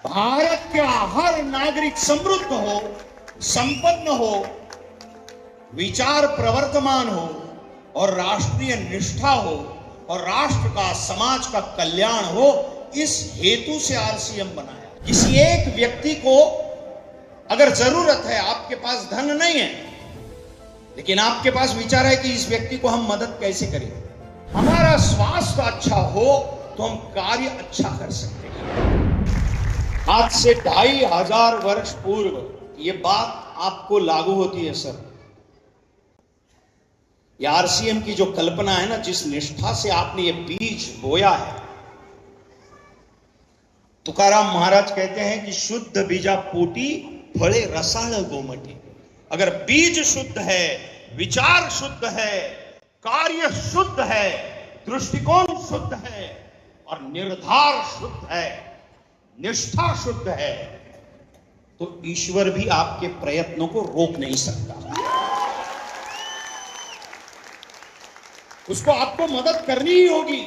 भारत का हर नागरिक समृद्ध हो, संपन्न हो, विचार प्रवर्तमान हो और राष्ट्रीय निष्ठा हो और राष्ट्र का, समाज का कल्याण हो, इस हेतु से आरसीएम बनाया। किसी एक व्यक्ति को अगर जरूरत है, आपके पास धन नहीं है लेकिन आपके पास विचार है कि इस व्यक्ति को हम मदद कैसे करें, हमारा स्वास्थ्य अच्छा हो तो हम कार्य अच्छा कर सकते हैं। आज से 2500 वर्ष पूर्व ये बात आपको लागू होती है सर। ये आरसीएम की जो कल्पना है ना, जिस निष्ठा से आपने ये बीज बोया है, तुकाराम महाराज कहते हैं कि शुद्ध बीजा पोटी फळे रसाळ गोमटी। अगर बीज शुद्ध है, विचार शुद्ध है, कार्य शुद्ध है, दृष्टिकोण शुद्ध है और निर्धार शुद्ध है, निष्ठा शुद्ध है, तो ईश्वर भी आपके प्रयत्नों को रोक नहीं सकता। उसको आपको मदद करनी ही होगी,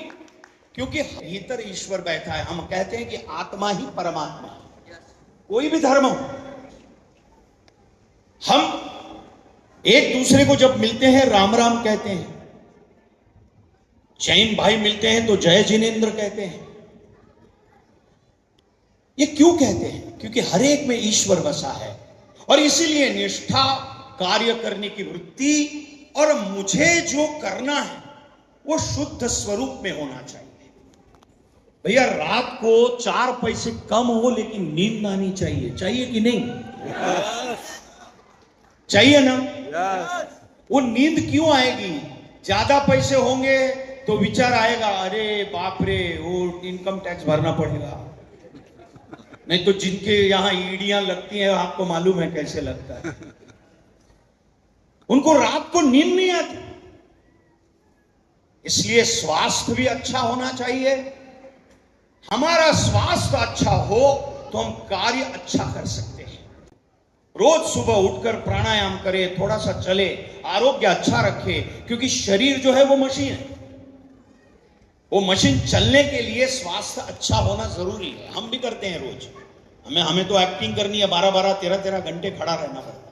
क्योंकि भीतर ईश्वर बैठा है। हम कहते हैं कि आत्मा ही परमात्मा है। कोई भी धर्म हो, हम एक दूसरे को जब मिलते हैं राम राम कहते हैं, जैन भाई मिलते हैं तो जय जिनेन्द्र कहते हैं। ये क्यों कहते हैं? क्योंकि हर एक में ईश्वर बसा है और इसीलिए निष्ठा, कार्य करने की वृत्ति और मुझे जो करना है वो शुद्ध स्वरूप में होना चाहिए। भैया रात को 4 पैसे कम हो लेकिन नींद आनी चाहिए, चाहिए कि नहीं? चाहिए ना? वो नींद क्यों आएगी? ज्यादा पैसे होंगे तो विचार आएगा, अरे बाप रे वो इनकम टैक्स भरना पड़ेगा। नहीं तो जिनके यहां ईडियां लगती हैं, आपको मालूम है कैसे लगता है, उनको रात को नींद नहीं आती। इसलिए स्वास्थ्य भी अच्छा होना चाहिए। हमारा स्वास्थ्य अच्छा हो तो हम कार्य अच्छा कर सकते हैं। रोज सुबह उठकर प्राणायाम करें, थोड़ा सा चले, आरोग्य अच्छा रखे, क्योंकि शरीर जो है वो मशीन है। वो मशीन चलने के लिए स्वास्थ्य अच्छा होना जरूरी है। हम भी करते हैं रोज, हमें तो एक्टिंग करनी है, 12-12, 13-13 घंटे खड़ा रहना पड़ता।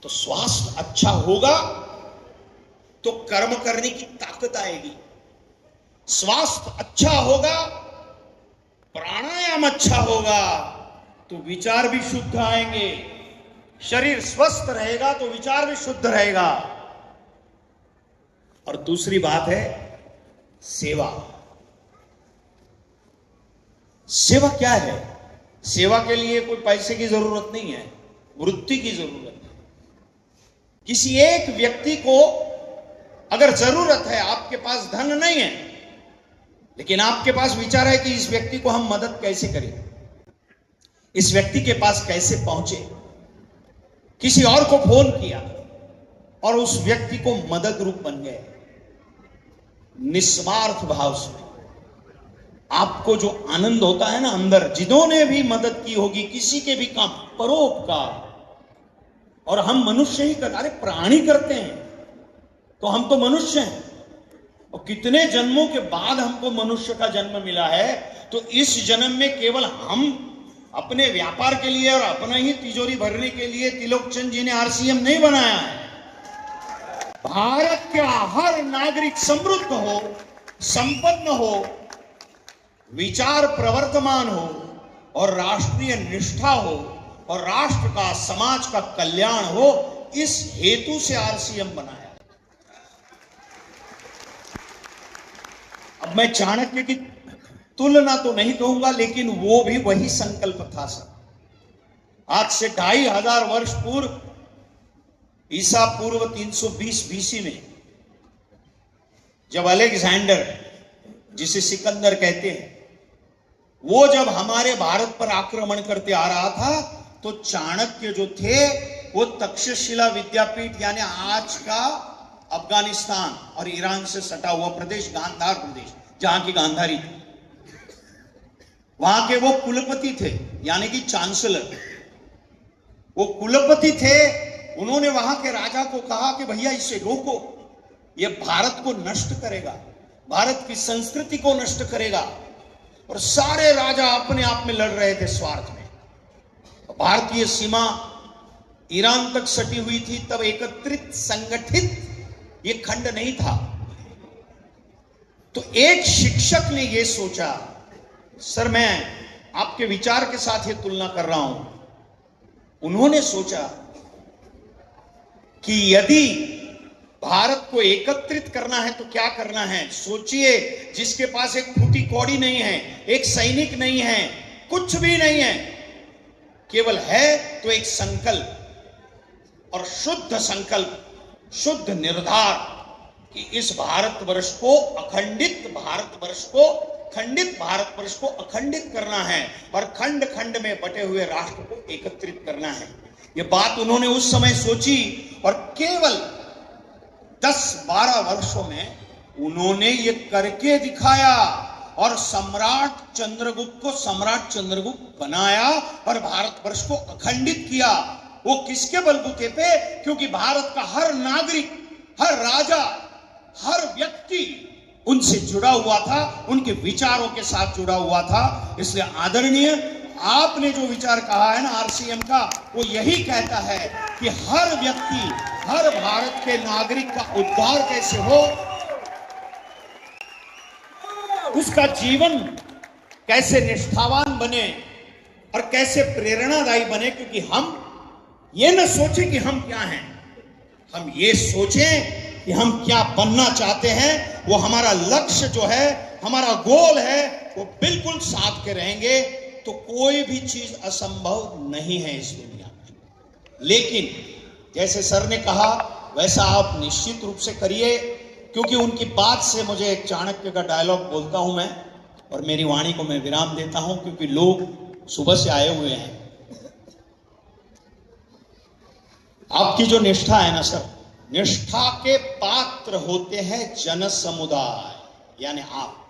तो स्वास्थ्य अच्छा होगा तो कर्म करने की ताकत आएगी। स्वास्थ्य अच्छा होगा, प्राणायाम अच्छा होगा तो विचार भी शुद्ध आएंगे। शरीर स्वस्थ रहेगा तो विचार भी शुद्ध रहेगा। और दूसरी बात है सेवा। सेवा क्या है? सेवा के लिए कोई पैसे की जरूरत नहीं है, वृत्ति की जरूरत है। किसी एक व्यक्ति को अगर जरूरत है, आपके पास धन नहीं है लेकिन आपके पास विचार है कि इस व्यक्ति को हम मदद कैसे करें, इस व्यक्ति के पास कैसे पहुंचे, किसी और को फोन किया और उस व्यक्ति को मदद रूप बन गए, निस्वार्थ भाव से आपको जो आनंद होता है ना अंदर, जिन्होंने भी मदद की होगी, किसी के भी काम, परोपकार। और हम मनुष्य ही करते, अरे प्राणी करते हैं तो हम तो मनुष्य हैं, और कितने जन्मों के बाद हमको मनुष्य का जन्म मिला है। तो इस जन्म में केवल हम अपने व्यापार के लिए और अपना ही तिजोरी भरने के लिए त्रिलोकचंद जी ने आरसीएम नहीं बनाया है। भारत का हर नागरिक समृद्ध हो, संपन्न हो, विचार प्रवर्तमान हो और राष्ट्रीय निष्ठा हो और राष्ट्र का, समाज का कल्याण हो, इस हेतु से आरसीएम बनाया। अब मैं चाणक्य की तुलना तो नहीं कहूंगा, लेकिन वो भी वही संकल्प था सर। आज से 2500 वर्ष पूर्व, ईसा पूर्व 320 बीसी में, जब अलेक्जेंडर, जिसे सिकंदर कहते हैं, वो जब हमारे भारत पर आक्रमण करते आ रहा था, तो चाणक्य जो थे वो तक्षशिला विद्यापीठ, यानी आज का अफगानिस्तान और ईरान से सटा हुआ प्रदेश, गांधार प्रदेश, जहां की गांधारी थी, वहां के वो कुलपति थे, यानी कि चांसलर। वो कुलपति थे। उन्होंने वहां के राजा को कहा कि भैया इसे रोको, ये भारत को नष्ट करेगा, भारत की संस्कृति को नष्ट करेगा। और सारे राजा अपने आप में लड़ रहे थे स्वार्थ में। भारतीय सीमा ईरान तक सटी हुई थी, तब एकत्रित संगठित ये खंड नहीं था। तो एक शिक्षक ने यह सोचा, सर मैं आपके विचार के साथ ये तुलना कर रहा हूं, उन्होंने सोचा कि यदि भारत को एकत्रित करना है तो क्या करना है। सोचिए, जिसके पास एक फूटी कौड़ी नहीं है, एक सैनिक नहीं है, कुछ भी नहीं है, केवल है तो एक संकल्प और शुद्ध संकल्प, शुद्ध निर्धार कि इस भारतवर्ष को अखंडित भारतवर्ष को खंडित भारतवर्ष को अखंडित करना है और खंड खंड में बटे हुए राष्ट्र को एकत्रित करना है। यह बात उन्होंने उस समय सोची और केवल 10-12 वर्षों में उन्होंने ये करके दिखाया और सम्राट चंद्रगुप्त को सम्राट चंद्रगुप्त बनाया और भारतवर्ष को अखंडित किया। वो किसके बलबूते पे? क्योंकि भारत का हर नागरिक, हर राजा, हर व्यक्ति उनसे जुड़ा हुआ था, उनके विचारों के साथ जुड़ा हुआ था। इसलिए आदरणीय, आपने जो विचार कहा है ना आरसीएम का, वो यही कहता है कि हर व्यक्ति, हर भारत के नागरिक का उद्धार कैसे हो, उसका जीवन कैसे निष्ठावान बने और कैसे प्रेरणादायी बने। क्योंकि हम ये न सोचें कि हम क्या हैं, हम ये सोचें कि हम क्या बनना चाहते हैं। वो हमारा लक्ष्य जो है, हमारा गोल है, वो बिल्कुल साथ के रहेंगे तो कोई भी चीज असंभव नहीं है इस दुनिया में। लेकिन जैसे सर ने कहा वैसा आप निश्चित रूप से करिए, क्योंकि उनकी बात से मुझे एक चाणक्य का डायलॉग बोलता हूं मैं, और मेरी वाणी को मैं विराम देता हूं क्योंकि लोग सुबह से आए हुए हैं। आपकी जो निष्ठा है ना सर, निष्ठा के पात्र होते हैं जन समुदाय, यानी आप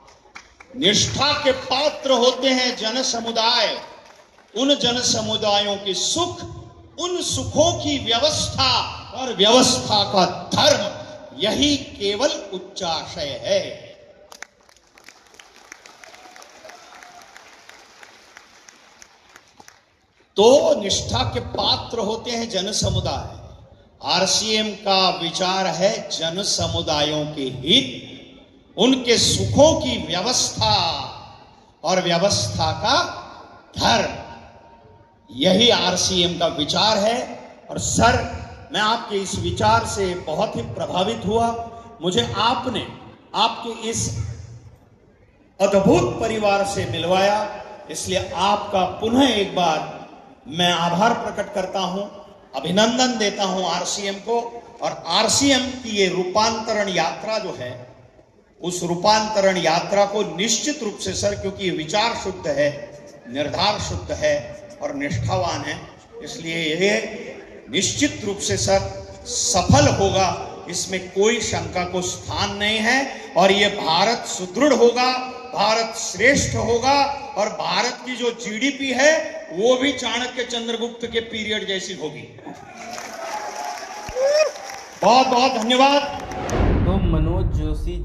निष्ठा के पात्र होते हैं जन समुदाय। उन जन समुदायों के सुख, उन सुखों की व्यवस्था और व्यवस्था का धर्म, यही केवल उच्चाशय है। तो निष्ठा के पात्र होते हैं जन समुदाय। आरसीएम का विचार है जन समुदायों के हित, उनके सुखों की व्यवस्था और व्यवस्था का धर्म, यही आरसीएम का विचार है। और सर, मैं आपके इस विचार से बहुत ही प्रभावित हुआ। मुझे आपने आपके इस अद्भुत परिवार से मिलवाया, इसलिए आपका पुनः एक बार मैं आभार प्रकट करता हूं, अभिनंदन देता हूं आरसीएम को। और आरसीएम की ये रूपांतरण यात्रा जो है, उस रूपांतरण यात्रा को निश्चित रूप से सर, क्योंकि विचार शुद्ध है, निर्धार शुद्ध है और निष्ठावान है, इसलिए ये निश्चित रूप से सर सफल होगा, इसमें कोई शंका को स्थान नहीं है। और ये भारत सुदृढ़ होगा, भारत श्रेष्ठ होगा और भारत की जो जीडीपी है वो भी चाणक्य चंद्रगुप्त के पीरियड जैसी होगी। बहुत बहुत धन्यवाद। तो मनोज जोशी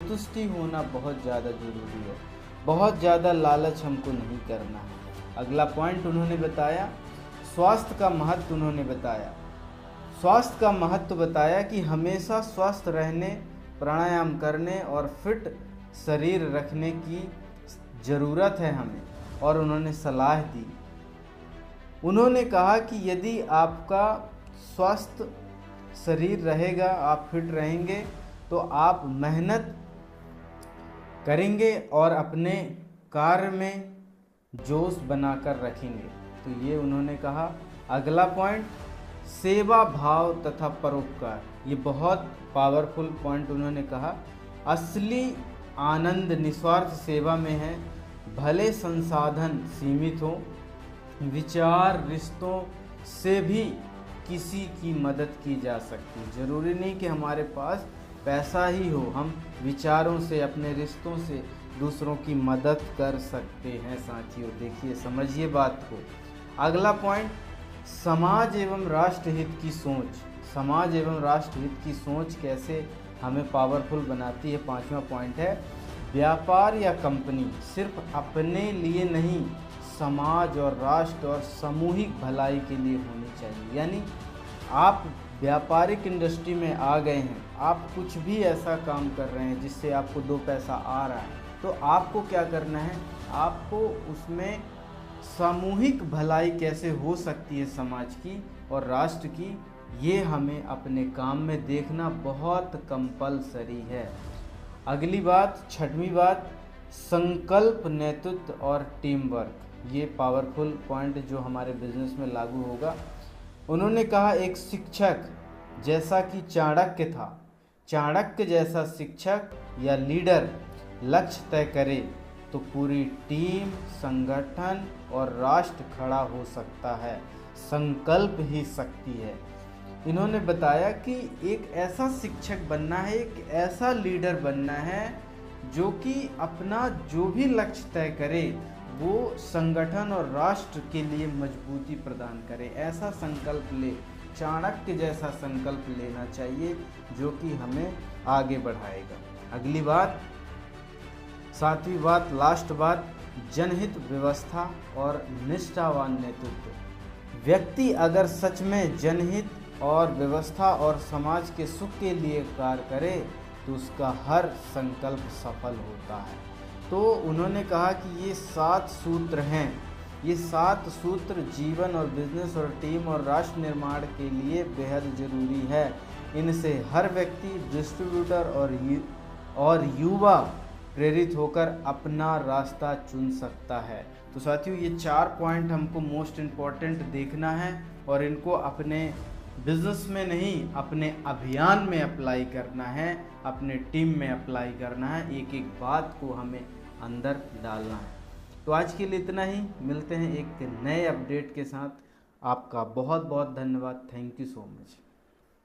संतुष्टि होना बहुत ज़्यादा ज़रूरी है। बहुत ज़्यादा लालच हमको नहीं करना है। अगला पॉइंट उन्होंने बताया स्वास्थ्य का महत्व। उन्होंने बताया स्वास्थ्य का महत्व बताया कि हमेशा स्वस्थ रहने, प्राणायाम करने और फिट शरीर रखने की ज़रूरत है हमें, और उन्होंने सलाह दी। उन्होंने कहा कि यदि आपका स्वस्थ शरीर रहेगा, आप फिट रहेंगे, तो आप मेहनत करेंगे और अपने कार्य में जोश बनाकर रखेंगे। तो ये उन्होंने कहा। अगला पॉइंट सेवा भाव तथा परोपकार। ये बहुत पावरफुल पॉइंट उन्होंने कहा। असली आनंद निस्वार्थ सेवा में है। भले संसाधन सीमित हो, विचार रिश्तों से भी किसी की मदद की जा सकती है। ज़रूरी नहीं कि हमारे पास पैसा ही हो, हम विचारों से, अपने रिश्तों से दूसरों की मदद कर सकते हैं। साथियों देखिए, समझिए बात को। अगला पॉइंट समाज एवं राष्ट्र हित की सोच। समाज एवं राष्ट्र हित की सोच कैसे हमें पावरफुल बनाती है। 5वां पॉइंट है व्यापार या कंपनी सिर्फ अपने लिए नहीं, समाज और राष्ट्र और सामूहिक भलाई के लिए होनी चाहिए। यानी आप व्यापारिक इंडस्ट्री में आ गए हैं, आप कुछ भी ऐसा काम कर रहे हैं जिससे आपको 2 पैसा आ रहा है, तो आपको क्या करना है, आपको उसमें सामूहिक भलाई कैसे हो सकती है समाज की और राष्ट्र की, ये हमें अपने काम में देखना बहुत कंपलसरी है। अगली बात, 6वीं बात, संकल्प, नेतृत्व और टीम वर्क। ये पावरफुल पॉइंट जो हमारे बिजनेस में लागू होगा। उन्होंने कहा एक शिक्षक जैसा कि चाणक्य था, चाणक्य जैसा शिक्षक या लीडर लक्ष्य तय करे तो पूरी टीम, संगठन और राष्ट्र खड़ा हो सकता है। संकल्प ही शक्ति है। इन्होंने बताया कि एक ऐसा शिक्षक बनना है, एक ऐसा लीडर बनना है जो कि अपना जो भी लक्ष्य तय करे वो संगठन और राष्ट्र के लिए मजबूती प्रदान करे। ऐसा संकल्प ले, चाणक्य जैसा संकल्प लेना चाहिए जो कि हमें आगे बढ़ाएगा। अगली बात, 7वीं बात, लास्ट बात, जनहित व्यवस्था और निष्ठावान नेतृत्व। व्यक्ति अगर सच में जनहित और व्यवस्था और समाज के सुख के लिए कार्य करे तो उसका हर संकल्प सफल होता है। तो उन्होंने कहा कि ये 7 सूत्र हैं। ये 7 सूत्र जीवन और बिजनेस और टीम और राष्ट्र निर्माण के लिए बेहद ज़रूरी है। इनसे हर व्यक्ति, डिस्ट्रीब्यूटर और युवा प्रेरित होकर अपना रास्ता चुन सकता है। तो साथियों, ये 4 पॉइंट हमको मोस्ट इम्पॉर्टेंट देखना है और इनको अपने बिजनेस में नहीं, अपने अभियान में अप्लाई करना है, अपने टीम में अप्लाई करना है। एक एक बात को हमें अंदर डालना है। तो आज के लिए इतना ही। मिलते हैं एक नए अपडेट के साथ। आपका बहुत बहुत धन्यवाद। Thank you so much.